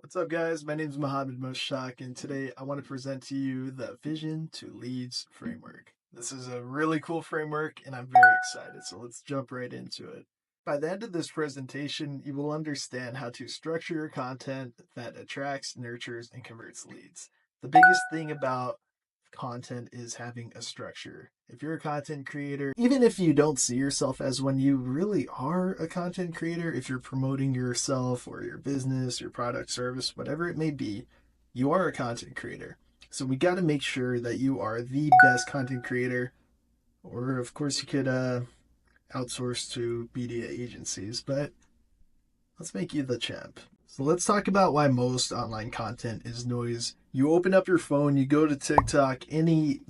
What's up, guys? My name is Mushtaq, and today I want to present to you the Vision to Leads framework. This is a really cool framework, and I'm very excited, so let's jump right into it. By the end of this presentation, you will understand how to structure your content that attracts, nurtures, and converts leads. The biggest thing about content is having a structure. If you're a content creator, even if you don't see yourself as one, you really are a content creator. If you're promoting yourself or your business, your product, service, whatever it may be, you are a content creator. So we got to make sure that you are the best content creator. Or, of course, you could outsource to media agencies, but let's make you the champ. So let's talk about why most online content is noise. You open up your phone, you go to TikTok, any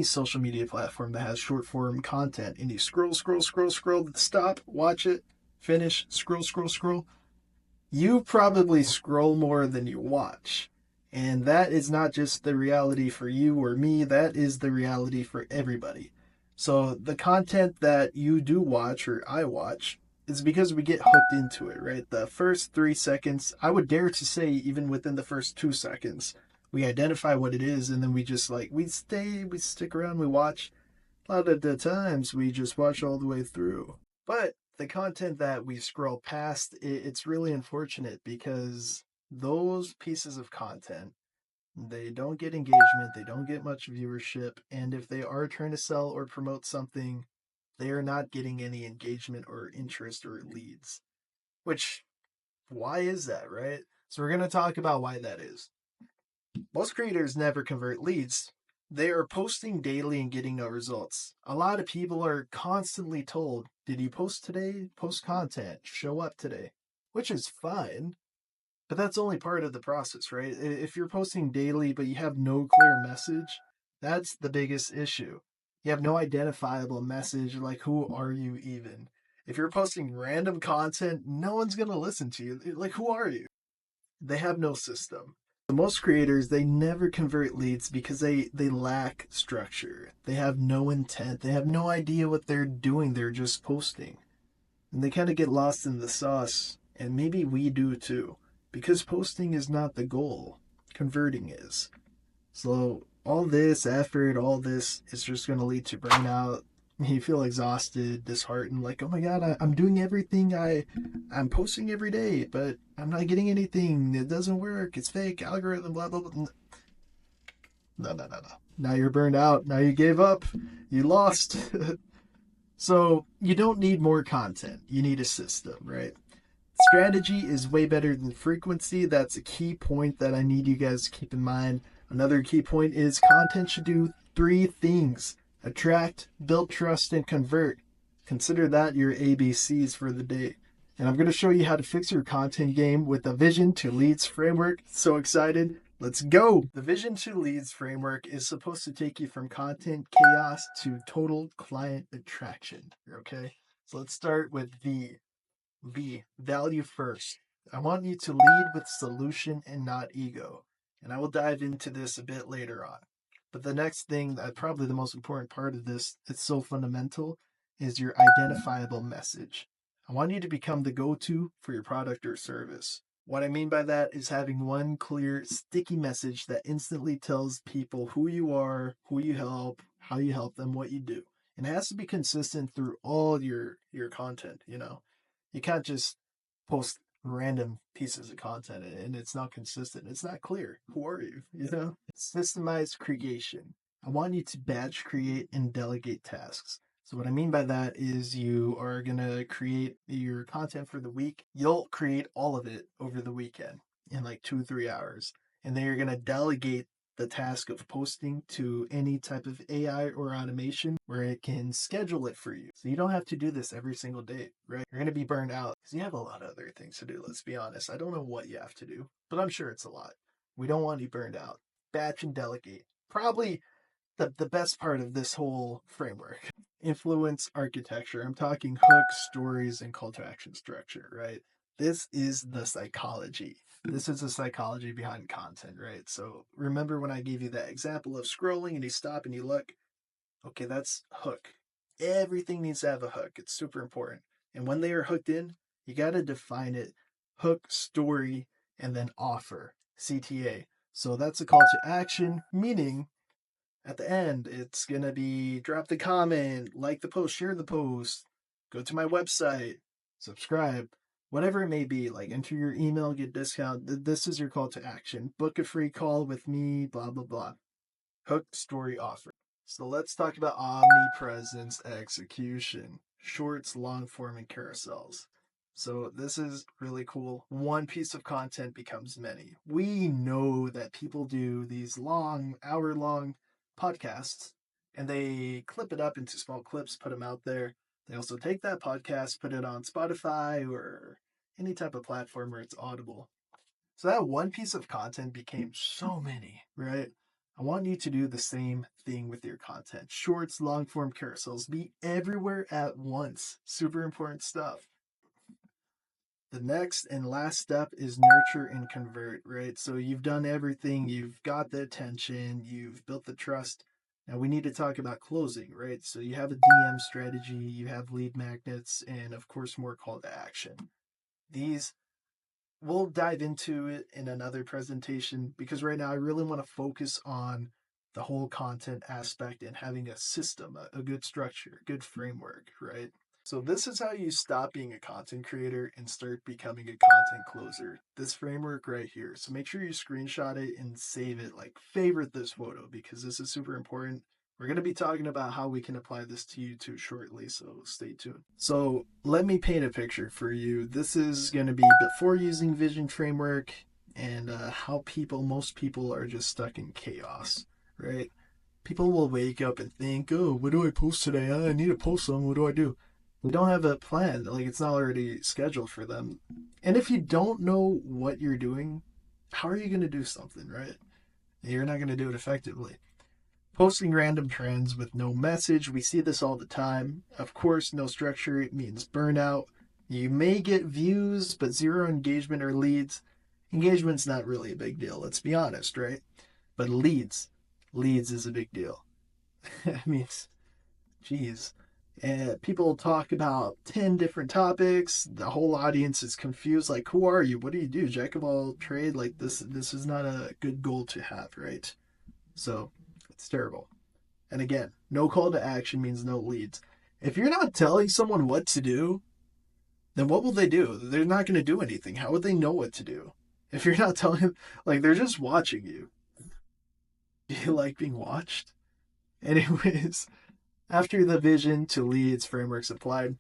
social media platform that has short form content, and you scroll, stop, watch it, finish, scroll. You probably scroll more than you watch. And that is not just the reality for you or me, that is the reality for everybody. So the content that you do watch or I watch, it's because we get hooked into it, right? The first 3 seconds, I would dare to say, even within the first 2 seconds, we identify what it is, and then we just we stick around, we watch. A lot of the times, we just watch all the way through. But the content that we scroll past, it's really unfortunate because those pieces of content, they don't get engagement, they don't get much viewership, and if they are trying to sell or promote something, they are not getting any engagement or interest or leads. Which, why is that, right? So we're going to talk about why that is. Most creators never convert leads. They are posting daily and getting no results. A lot of people are constantly told, did you post today? Post content, show up today, which is fine. But that's only part of the process, right? If you're posting daily but you have no clear message, that's the biggest issue. You have no identifiable message, like who are you even? If you're posting random content, no one's going to listen to you. Like, who are you? They have no system. Most creators, they never convert leads because they lack structure. They have no intent. They have no idea what they're doing. They're just posting. And they kind of get lost in the sauce. And maybe we do too. Because posting is not the goal. Converting is. So all this effort, all this is just going to lead to burnout. You feel exhausted, disheartened, like, oh my God, I'm doing everything. I'm posting every day, but I'm not getting anything. It doesn't work. It's fake, algorithm, blah, blah, blah. No. Now you're burned out. Now you gave up. You lost. So you don't need more content. You need a system, right? Strategy is way better than frequency. That's a key point that I need you guys to keep in mind. Another key point is content should do 3 things: attract, build trust, and convert. Consider that your ABCs for the day. And I'm going to show you how to fix your content game with the Vision to Leads framework. So excited. Let's go. The Vision to Leads framework is supposed to take you from content chaos to total client attraction. Okay. So let's start with value first. I want you to lead with solution and not ego. And I will dive into this a bit later on. But the next thing, that probably the most important part of this, it's so fundamental, is your identifiable message. I want you to become the go-to for your product or service. What I mean by that is having one clear, sticky message that instantly tells people who you are, who you help, how you help them, what you do. And it has to be consistent through all your content, you know. You can't just post random pieces of content and it's not consistent. It's not clear. Who are you? You know? Systemized creation. I want you to batch create and delegate tasks. So what I mean by that is you are going to create your content for the week. You'll create all of it over the weekend in like 2-3 hours. And then you're going to delegate the task of posting to any type of AI or automation where it can schedule it for you. So you don't have to do this every single day, right? You're going to be burned out because you have a lot of other things to do. Let's be honest. I don't know what you have to do, but I'm sure it's a lot. We don't want you burned out. Batch and delegate. Probably the best part of this whole framework. Influence architecture. I'm talking hooks, stories, and call to action structure, right? This is the psychology. This is the psychology behind content, right? So remember when I gave you that example of scrolling and you stop and you look? Okay, that's hook. Everything needs to have a hook. It's super important. And when they are hooked in, you got to define it. Hook, story, and then offer, CTA. So that's a call to action, meaning at the end, it's going to be drop the comment, like the post, share the post, go to my website, subscribe, whatever it may be. Like enter your email, get discount. This is your call to action. Book a free call with me, blah, blah, blah. Hook, story, offer. So let's talk about omnipresence execution, shorts, long form, and carousels. So this is really cool. One piece of content becomes many. We know that people do these long, hour-long podcasts and they clip it up into small clips, put them out there. They also take that podcast, put it on Spotify or any type of platform where it's audible. So that one piece of content became so many, right? I want you to do the same thing with your content. Shorts, long form carousels, be everywhere at once. Super important stuff. The next and last step is nurture and convert, right? So you've done everything, you've got the attention, you've built the trust. Now we need to talk about closing, right? So you have a DM strategy, you have lead magnets, and of course, more call to action. These we'll dive into it in another presentation because right now I really want to focus on the whole content aspect and having a system, a good structure, a good framework, right? So this is how you stop being a content creator and start becoming a content closer. This framework right here. So make sure you screenshot it and save it, like favorite this photo because this is super important. We're going to be talking about how we can apply this to YouTube shortly, so stay tuned. So let me paint a picture for you. This is going to be before using Vision Framework and how most people are just stuck in chaos, right? People will wake up and think, oh, what do I post today? I need to post something. What do I do? They don't have a plan. Like it's not already scheduled for them. And if you don't know what you're doing, how are you going to do something, right? You're not going to do it effectively. Posting random trends with no message. We see this all the time. Of course, no structure means burnout. You may get views, but zero engagement or leads. Engagement's not really a big deal, let's be honest, right? But leads is a big deal. I mean, geez. People talk about 10 different topics. The whole audience is confused. Like, who are you? What do you do? Jack of all trade? Like, this is not a good goal to have, right? So, it's terrible. And again, no call to action means no leads. If you're not telling someone what to do, then what will they do? They're not going to do anything. How would they know what to do? If you're not telling, like, they're just watching you. Do you like being watched? Anyways, after the vision to leads frameworks applied,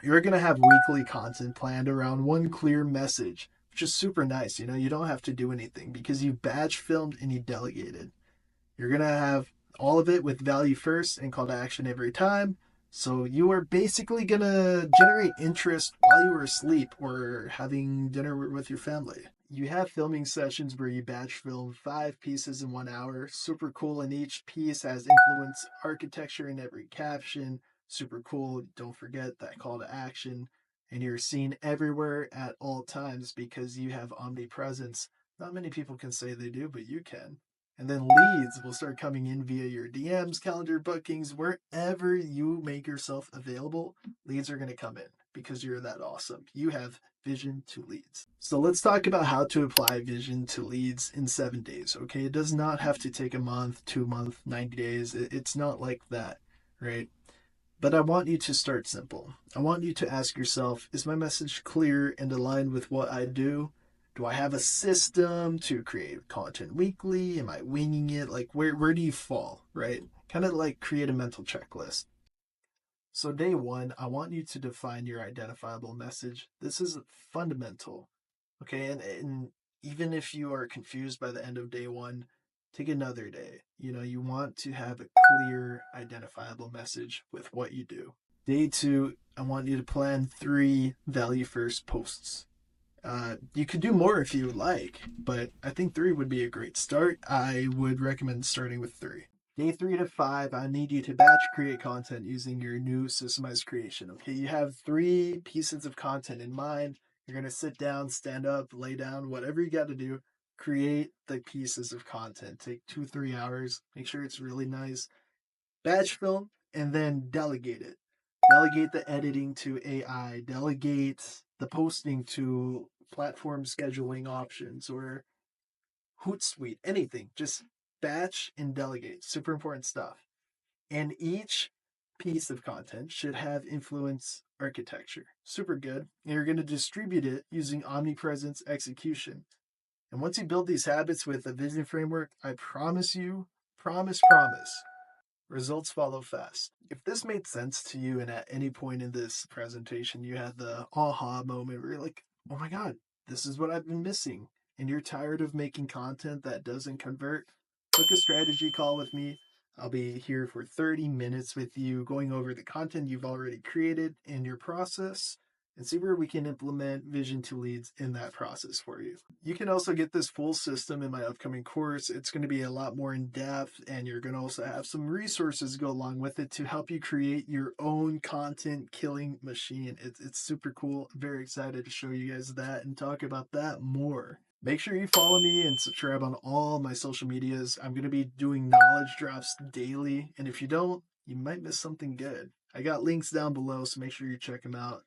you're going to have weekly content planned around one clear message, which is super nice. You don't have to do anything because you batch filmed and you delegated. You're going to have all of it with value first and call to action every time. So you are basically going to generate interest while you are asleep or having dinner with your family. You have filming sessions where you batch film 5 pieces in 1 hour. Super cool. And each piece has influence architecture in every caption. Super cool. Don't forget that call to action. And you're seen everywhere at all times because you have omnipresence. Not many people can say they do, but you can. And then leads will start coming in via your DMs, calendar bookings, wherever you make yourself available. Leads are going to come in because you're that awesome. You have vision to leads. So let's talk about how to apply vision to leads in 7 days. Okay. It does not have to take a month, 2 months, 90 days. It's not like that, right? But I want you to start simple. I want you to ask yourself, is my message clear and aligned with what I do? Do I have a system to create content weekly? Am I winging it? Like where do you fall, right? Kind of like create a mental checklist. So day 1, I want you to define your identifiable message. This is fundamental. Okay, and even if you are confused by the end of day 1, take another day. You want to have a clear, identifiable message with what you do. Day 2, I want you to plan 3 value first posts. You could do more if you like, but I think 3 would be a great start. I would recommend starting with 3. Day 3 to 5, I need you to batch create content using your new systemized creation. Okay, you have 3 pieces of content in mind. You're going to sit down, stand up, lay down, whatever you got to do. Create the pieces of content. Take 2-3 hours. Make sure it's really nice. Batch film and then delegate it. Delegate the editing to AI. Delegate the posting to platform scheduling options or Hootsuite, anything. Just batch and delegate. Super important stuff. And each piece of content should have influence architecture. Super good. And you're going to distribute it using omnipresence execution. And once you build these habits with a vision framework, I promise you, promise, results follow fast. If this made sense to you and at any point in this presentation you had the aha moment where you're like, oh my God, this is what I've been missing, and you're tired of making content that doesn't convert, book a strategy call with me. I'll be here for 30 minutes with you going over the content you've already created in your process and see where we can implement Vision to Leads in that process for you. You can also get this full system in my upcoming course. It's going to be a lot more in depth, and you're going to also have some resources go along with it to help you create your own content killing machine. It's super cool. I'm very excited to show you guys that and talk about that more. Make sure you follow me and subscribe on all my social medias. I'm going to be doing knowledge drops daily, and if you don't, you might miss something good. I got links down below, so make sure you check them out.